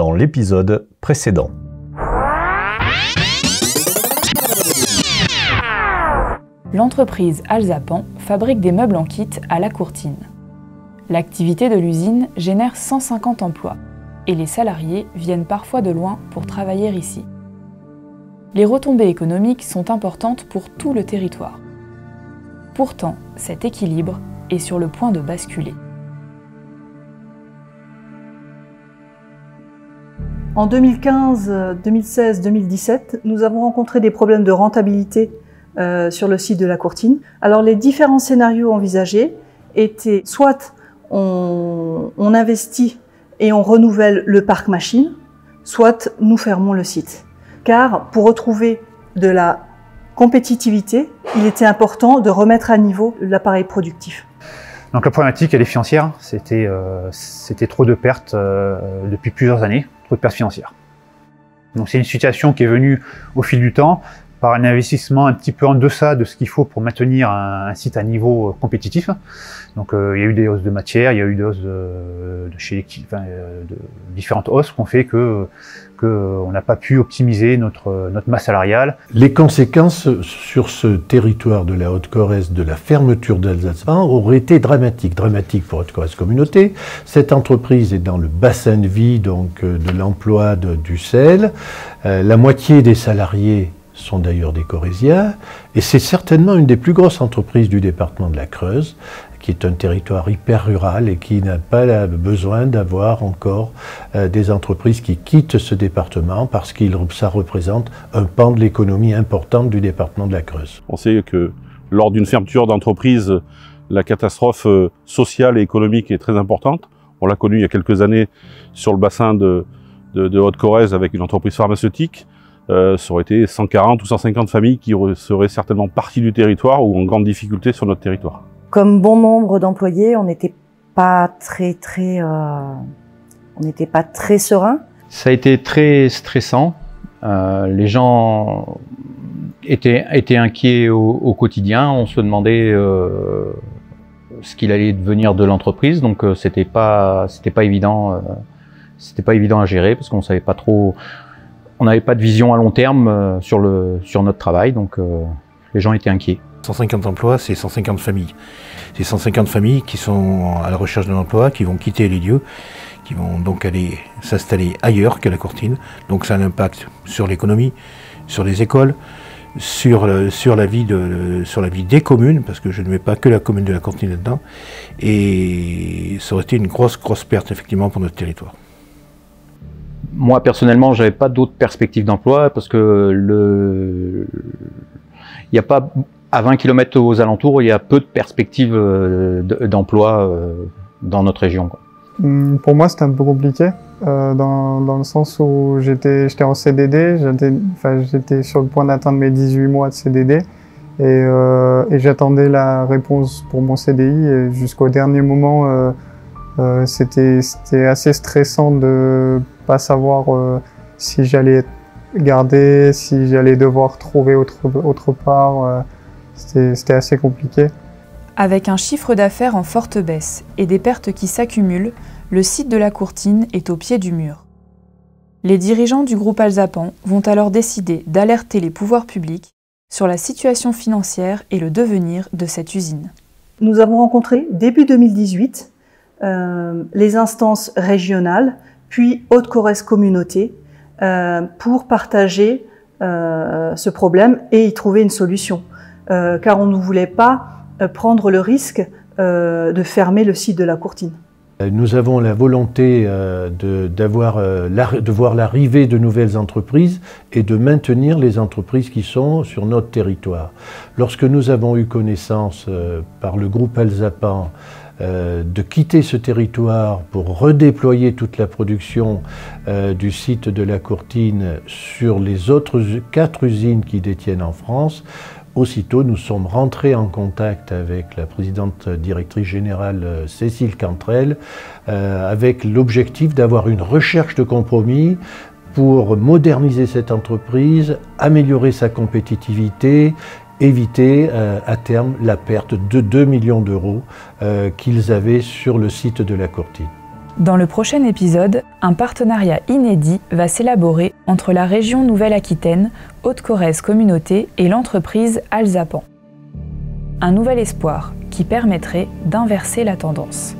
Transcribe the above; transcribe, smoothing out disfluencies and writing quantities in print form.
dans l'épisode précédent. L'entreprise Alzapan fabrique des meubles en kit à La Courtine. L'activité de l'usine génère 150 emplois et les salariés viennent parfois de loin pour travailler ici. Les retombées économiques sont importantes pour tout le territoire. Pourtant, cet équilibre est sur le point de basculer. En 2015, 2016, 2017, nous avons rencontré des problèmes de rentabilité sur le site de La Courtine. Alors les différents scénarios envisagés étaient soit on investit et on renouvelle le parc machine, soit nous fermons le site. Car pour retrouver de la compétitivité, il était important de remettre à niveau l'appareil productif. Donc la problématique, elle est financière. C'était trop de pertes depuis plusieurs années, trop de pertes financières. Donc c'est une situation qui est venue au fil du temps par un investissement un petit peu en deçà de ce qu'il faut pour maintenir un site à niveau compétitif. Donc il y a eu des hausses de matière, il y a eu des hausses de différentes hausses qui ont fait que on n'a pas pu optimiser notre masse salariale. Les conséquences sur ce territoire de la Haute-Corrèze de la fermeture d'Alzapan auraient été dramatiques pour Haute-Corrèze Communauté. Cette entreprise est dans le bassin de vie donc de l'emploi du sel. La moitié des salariés sont d'ailleurs des Corréziens, et c'est certainement une des plus grosses entreprises du département de la Creuse, qui est un territoire hyper rural et qui n'a pas besoin d'avoir encore des entreprises qui quittent ce département parce que ça représente un pan de l'économie importante du département de la Creuse. On sait que lors d'une fermeture d'entreprise, la catastrophe sociale et économique est très importante. On l'a connu il y a quelques années sur le bassin de Haute-Corrèze avec une entreprise pharmaceutique. Ça aurait été 140 ou 150 familles qui seraient certainement parties du territoire ou en grande difficulté sur notre territoire. Comme bon nombre d'employés, on n'était pas très serein. Ça a été très stressant. Les gens étaient inquiets au quotidien. On se demandait ce qu'il allait devenir de l'entreprise. Donc c'était pas évident. C'était pas évident à gérer parce qu'on savait pas trop. On n'avait pas de vision à long terme sur notre travail, donc les gens étaient inquiets. 150 emplois, c'est 150 familles. C'est 150 familles qui sont à la recherche d'un emploi, qui vont quitter les lieux, qui vont donc aller s'installer ailleurs qu'à La Courtine. Donc ça a un impact sur l'économie, sur les écoles, sur la vie des communes, parce que je ne mets pas que la commune de La Courtine là-dedans. Et ça aurait été une grosse perte effectivement pour notre territoire. Moi, personnellement, j'avais pas d'autres perspectives d'emploi parce que il n'y a pas, à 20 km aux alentours, il y a peu de perspectives d'emploi dans notre région, quoi. Pour moi, c'était un peu compliqué, dans le sens où j'étais en CDD, j'étais sur le point d'atteindre mes 18 mois de CDD et j'attendais la réponse pour mon CDI et jusqu'au dernier moment, c'était assez stressant de pas savoir si j'allais être gardé, si j'allais devoir trouver autre part. C'était assez compliqué. Avec un chiffre d'affaires en forte baisse et des pertes qui s'accumulent, le site de La Courtine est au pied du mur. Les dirigeants du groupe Alzapan vont alors décider d'alerter les pouvoirs publics sur la situation financière et le devenir de cette usine. Nous avons rencontré début 2018 les instances régionales, puis Haute-Corrèze Communauté, pour partager ce problème et y trouver une solution. Car on ne voulait pas prendre le risque de fermer le site de La Courtine. Nous avons la volonté de voir l'arrivée de nouvelles entreprises et de maintenir les entreprises qui sont sur notre territoire. Lorsque nous avons eu connaissance par le groupe Alzapan de quitter ce territoire pour redéployer toute la production du site de La Courtine sur les autres 4 usines qui détiennent en France, aussitôt nous sommes rentrés en contact avec la présidente directrice générale Cécile Cantrel avec l'objectif d'avoir une recherche de compromis pour moderniser cette entreprise, améliorer sa compétitivité, éviter à terme la perte de 2 millions d'euros qu'ils avaient sur le site de La Courtine. Dans le prochain épisode, un partenariat inédit va s'élaborer entre la région Nouvelle-Aquitaine, Haute-Corrèze Communauté et l'entreprise Alsapan. Un nouvel espoir qui permettrait d'inverser la tendance.